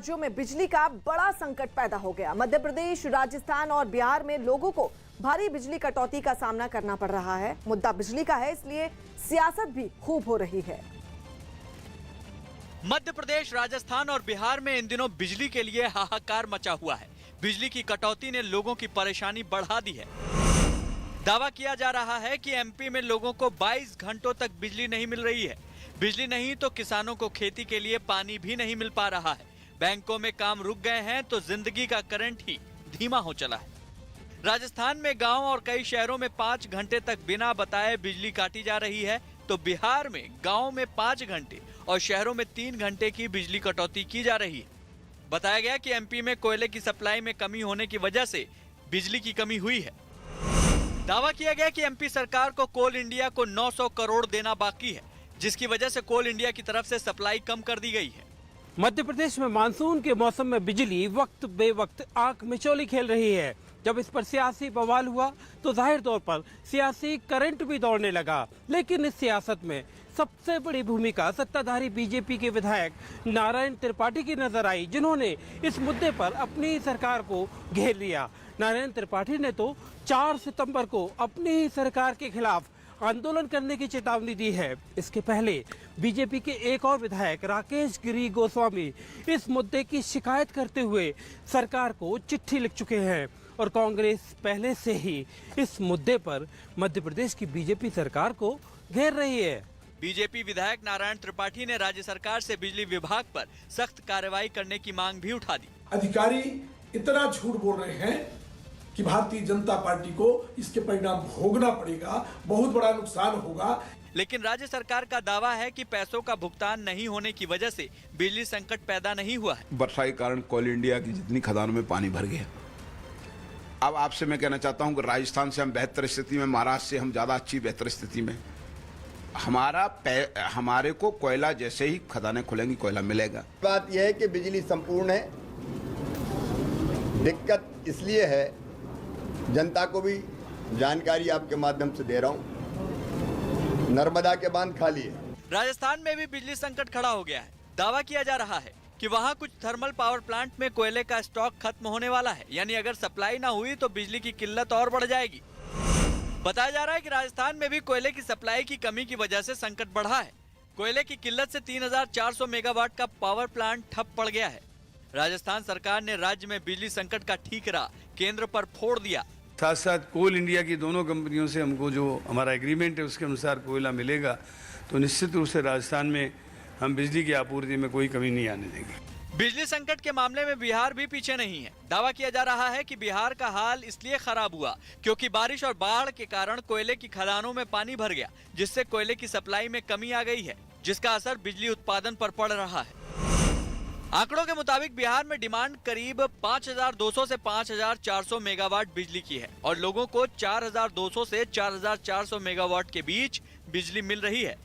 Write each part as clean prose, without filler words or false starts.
राज्यों में बिजली का बड़ा संकट पैदा हो गया। मध्य प्रदेश, राजस्थान और बिहार में लोगों को भारी बिजली कटौती का सामना करना पड़ रहा है। मुद्दा बिजली का है, इसलिए सियासत भी खूब हो रही है। मध्य प्रदेश, राजस्थान और बिहार में इन दिनों बिजली के लिए हाहाकार मचा हुआ है। बिजली की कटौती ने लोगों की परेशानी बढ़ा दी है। दावा किया जा रहा है कि एमपी में लोगों को 22 घंटों तक बिजली नहीं मिल रही है। बिजली नहीं तो किसानों को खेती के लिए पानी भी नहीं मिल पा रहा है। बैंकों में काम रुक गए हैं तो जिंदगी का करंट ही धीमा हो चला है। राजस्थान में गांव और कई शहरों में 5 घंटे तक बिना बताए बिजली काटी जा रही है, तो बिहार में गांव में 5 घंटे और शहरों में 3 घंटे की बिजली कटौती की जा रही है। बताया गया कि एमपी में कोयले की सप्लाई में कमी होने की वजह से बिजली की कमी हुई है। दावा किया गया कि एमपी सरकार को कोल इंडिया को 900 करोड़ देना बाकी है, जिसकी वजह से कोल इंडिया की तरफ से सप्लाई कम कर दी गई है। मध्य प्रदेश में मानसून के मौसम में बिजली वक्त बेवक्त आंख मिचौली खेल रही है। जब इस पर सियासी बवाल हुआ तो जाहिर तौर पर सियासी करंट भी दौड़ने लगा। लेकिन इस सियासत में सबसे बड़ी भूमिका सत्ताधारी बीजेपी के विधायक नारायण त्रिपाठी की नजर आई, जिन्होंने इस मुद्दे पर अपनी सरकार को घेर लिया। नारायण त्रिपाठी ने तो 4 सितंबर को अपनी ही सरकार के खिलाफ आंदोलन करने की चेतावनी दी है। इसके पहले बीजेपी के एक और विधायक राकेश गिरी गोस्वामी इस मुद्दे की शिकायत करते हुए सरकार को चिट्ठी लिख चुके हैं और कांग्रेस पहले से ही इस मुद्दे पर मध्य प्रदेश की बीजेपी सरकार को घेर रही है। बीजेपी विधायक नारायण त्रिपाठी ने राज्य सरकार से बिजली विभाग पर सख्त कार्रवाई करने की मांग भी उठा दी। अधिकारी इतना झूठ बोल रहे हैं कि भारतीय जनता पार्टी को इसके परिणाम भोगना पड़ेगा, बहुत बड़ा नुकसान होगा। लेकिन राज्य सरकार का दावा है कि पैसों का भुगतान नहीं होने की वजह से बिजली संकट पैदा नहीं हुआ है। वर्षा के कारण कोल इंडिया की जितनी खदानों में पानी भर गया। अब आपसे मैं कहना चाहता हूं कि राजस्थान से हम बेहतर स्थिति में, महाराष्ट्र से हम ज्यादा अच्छी बेहतर स्थिति में। हमारे को कोयला जैसे ही खदानें खुलेंगी कोयला मिलेगा। बात यह है कि बिजली संपूर्ण है। दिक्कत इसलिए है, जनता को भी जानकारी आपके माध्यम से दे रहा हूं, नर्मदा के बांध खाली है। राजस्थान में भी बिजली संकट खड़ा हो गया है। दावा किया जा रहा है कि वहां कुछ थर्मल पावर प्लांट में कोयले का स्टॉक खत्म होने वाला है, यानी अगर सप्लाई ना हुई तो बिजली की किल्लत और बढ़ जाएगी। बताया जा रहा है कि राजस्थान में भी कोयले की सप्लाई की कमी की वजह से संकट बढ़ा है। कोयले की किल्लत से 3400 मेगावाट का पावर प्लांट ठप पड़ गया है। राजस्थान सरकार ने राज्य में बिजली संकट का ठीकरा केंद्र पर फोड़ दिया। साथ साथ कोल इंडिया की दोनों कंपनियों से हमको जो हमारा एग्रीमेंट है उसके अनुसार कोयला मिलेगा, तो निश्चित रूप से राजस्थान में हम बिजली की आपूर्ति में कोई कमी नहीं आने देंगे। बिजली संकट के मामले में बिहार भी पीछे नहीं है। दावा किया जा रहा है कि बिहार का हाल इसलिए खराब हुआ क्योंकि बारिश और बाढ़ के कारण कोयले की खदानों में पानी भर गया, जिससे कोयले की सप्लाई में कमी आ गई है, जिसका असर बिजली उत्पादन पर पड़ रहा है। आंकड़ों के मुताबिक बिहार में डिमांड करीब 5200 से 5400 मेगावाट बिजली की है और लोगों को 4200 से 4400 मेगावाट के बीच बिजली मिल रही है।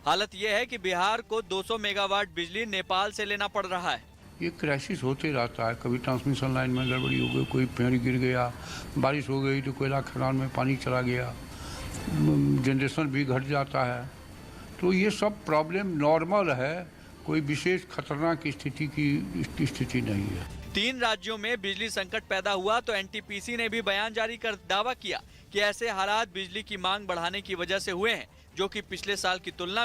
हालत यह है कि बिहार को 200 मेगावाट बिजली नेपाल से लेना पड़ रहा है। ये क्राइसिस होते रहता है। कभी ट्रांसमिशन लाइन में गड़बड़ी हो गई, कोई पेड़ गिर गया, बारिश हो गई तो कोयला खदान में पानी चला गया, जनरेशन भी घट जाता है। तो ये सब प्रॉब्लम नॉर्मल है, कोई विशेष खतरनाक स्थिति की स्थिति नहीं है। 3 राज्यों में बिजली संकट पैदा हुआ तो एनटीपीसी ने भी बयान जारी कर दावा किया कि ऐसे हालात बिजली की मांग बढ़ाने की वजह से हुए हैं, जो कि पिछले साल की तुलना में